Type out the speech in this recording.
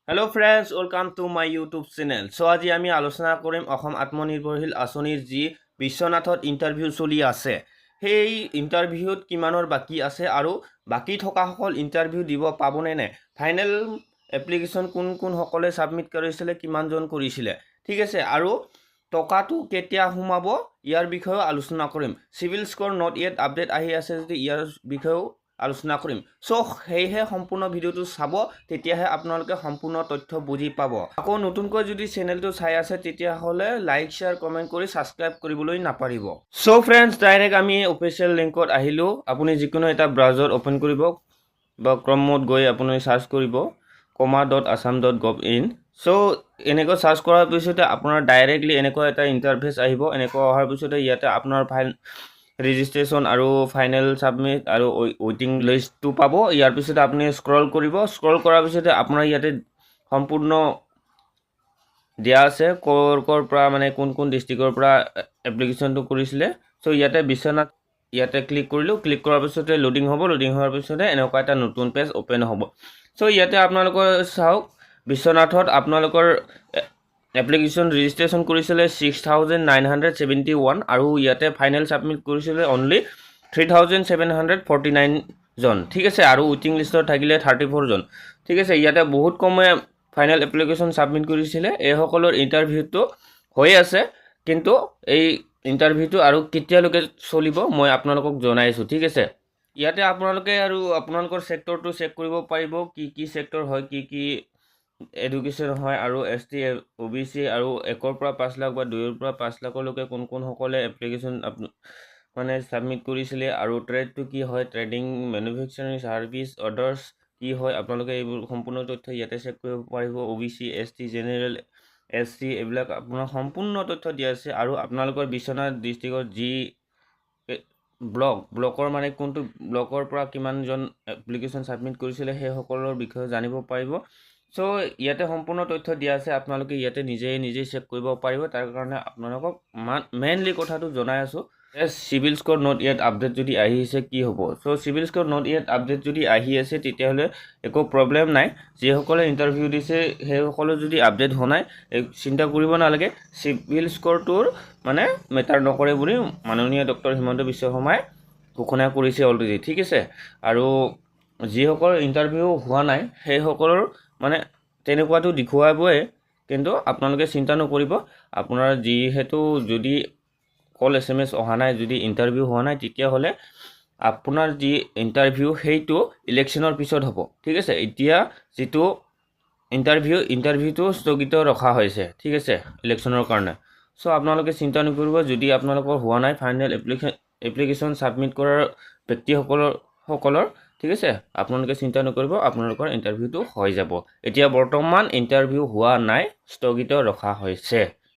Hello friends, welcome to my YouTube channel. So আজি আমি আলোচনা কৰিম অসম আত্মনিৰ্ভৰশীল আঁচনিৰ যি বিশ্বনাথত ইন্টাৰভিউ চলি আছে সেই ইন্টাৰভিউত কিমানৰ বাকি আছে আৰু বাকি থকা সকল ইন্টাৰভিউ দিব পাবনে নে ফাইনেল এপ্লিকেশন কোন সকলে সাবমিট কৰিছিলে কিমানজন কৰিছিলে ঠিক আছে আৰু টকাটো কেতিয়া সোমাব ইয়াৰ বিষয়ে আলোচনা কৰিম civil score not yet update আহি আছে যদি ইয়াৰ বিষয়ে আলোচনা কৰিম সো হেহে সম্পূৰ্ণ ভিডিওটো চাব তেতিয়াহে আপোনালোকে সম্পূৰ্ণ তথ্য বুজি পাব আকৌ নতুনকৈ যদি চেনেলটো চাই আছে তেতিয়া হলে লাইক শেয়াৰ কমেন্ট কৰি সাবস্ক্ৰাইব কৰিবলৈ নাপাৰিব সো ফ্ৰেন্ডস ডাইৰেক্ট আমি অফিচিয়েল লিংকত আহিলো আপুনি যিকোনো এটা ব্ৰাউজাৰ ওপেন কৰিব বা ক্ৰমত গৈ আপুনি সাৰ্চ কৰিব koma.assam.gov.in সো এনেকৈ সাৰ্চ কৰাৰ পিছতে আপোনাৰ ডাইৰেক্টলি এনেকৈ এটা ইন্টাৰফেস আহিব এনেকৈ অহাৰ পিছতে ইয়াতে আপোনাৰ ফাইল ৰেজিষ্ট্ৰেচন আৰু ফাইনেল সাবমিট আৰু ওয়েটিং লিষ্টটো পাব ইয়াৰ পিছতে আপুনি স্ক্ৰল কৰিব স্ক্ৰল কৰাৰ পিছতে আপোনাৰ ইয়াতে সম্পূৰ্ণ দিয়া আছে কৰ পৰা মানে কোন ডিস্ট্ৰিক্টৰ পৰা এপ্লিকেশনটো কৰিছিলে সো ইয়াতে বিশ্বনাথ ইয়াতে ক্লিক কৰিলো ক্লিক কৰাৰ পিছতে লোডিং হ'ব লোডিং হোৱাৰ পিছতে এনেকুৱা এটা নতুন পেজ ওপেন হ'ব সো ইয়াতে আপোনালোকৰ চাওক বিশ্বনাথত আপোনালোকৰ এপ্লিকেশন ৰেজিষ্ট্ৰেচন কৰিছিলে 6971 আৰু ইয়াতে ফাইনেল সাবমিট কৰিছিলে অনলি 3749 জন ঠিক আছে আৰু ওয়েটিং লিষ্টত থাকিলে 34 জন ঠিক আছে ইয়াতে বহুত কমে ফাইনেল এপ্লিকেশন সাবমিট কৰিছিলে এই সকলৰ ইন্টাৰভিউটো হৈ আছে কিন্তু এই ইন্টাৰভিউটো আৰু কেতিয়ালৈকে চলিব মই আপোনালোকক জনাইছো ঠিক আছে ইয়াতে আপোনালোকে আৰু আপোনালোকৰ সেক্টৰটো চেক কৰিব পাৰিব কি সেক্টৰ হয় কি এডুকেশন হয় আৰু এসটি ওবিসি আৰু 1 পৰা 5 লাখ বা 2 পৰা 5 লাখলৈকে কোন সকলে এপ্লিকেশন মানে সাবমিট কৰিছিলে আৰু ট্ৰেডটো কি হয় ট্ৰেডিং ম্যানুফ্যাকচাৰিং সাৰ্ভিস অৰ্ডাৰ্স কি হয় আপোনালোকে এইবোৰ সম্পূৰ্ণ তথ্য ইয়াতে চেক কৰিব পাৰিব ওবিসি এসটি জেনাৰেল এসসি এইবিলাক আপোনাৰ সম্পূৰ্ণ তথ্য দিয়া আছে আৰু আপোনালোকৰ বিশ্বনাথ ডিস্ট্ৰিক্টৰ যি ব্লকৰ মানে কোনটো ব্লকৰ পৰা কিমানজন এপ্লিকেশন সাবমিট কৰিছিলে সেই সকলৰ বিষয়ে জানিব পাৰিব সো ইয়াতে সম্পূৰ্ণ তথ্য দিয়া আছে আপোনালোকে ইয়াতে নিজে চেক কৰিব পাৰিব তাৰ কাৰণে আপোনালোকক মেইনলি কথাটো জনাই আছো civil score not yet update যদি আহি আছে কি হ'ব so civil score not yet update যদি আহি আছে তেতিয়া হলে একো প্ৰবলেম নাই যে সকলে ইন্টাৰভিউ দিছে সেই সকলে যদি আপডেট হোৱা নাই চিন্তা কৰিব নালাগে সিভিল স্কোৰটোৰ মানে মেটাৰ নকৰে বুলি মাননীয় ডক্টৰ হিমন্ত বিশ্ব শৰ্মাই ঘোষণা কৰিছে অলৰেডি ঠিক আছে আৰু যি সকল ইন্টাৰভিউ হোৱা নাই সেই সকলৰ মানে তেনেকুৱাটো দেখুৱাবই কিন্তু আপোনালোকে চিন্তা নকৰিব আপোনাৰ যিহেতু যদি কল এসএমএস অহা নাই যদি ইন্টাৰভিউ হোৱা নাই তেতিয়া হলে আপোনাৰ যি ইন্টাৰভিউ হেইটো ইলেকশনৰ পিছত হ'ব ঠিক আছে এতিয়া যেটো ইন্টাৰভিউটো স্থগিত ৰখা হৈছে ঠিক আছে ইলেকশনৰ কাৰণে সো আপোনালোকে চিন্তা নকৰিব যদি আপোনালোকৰ হোৱা নাই ফাইনেল এপ্লিকেশন সাবমিট কৰাৰ ব্যক্তিসকলৰ ঠিক আছে আপোনালোকে চিন্তা নকৰিব আপোনালোকৰ ইন্টাৰভিউটো হৈ যাব এতিয়া বৰ্তমান ইন্টাৰভিউ হোৱা নাই স্থগিত ৰখা হৈছে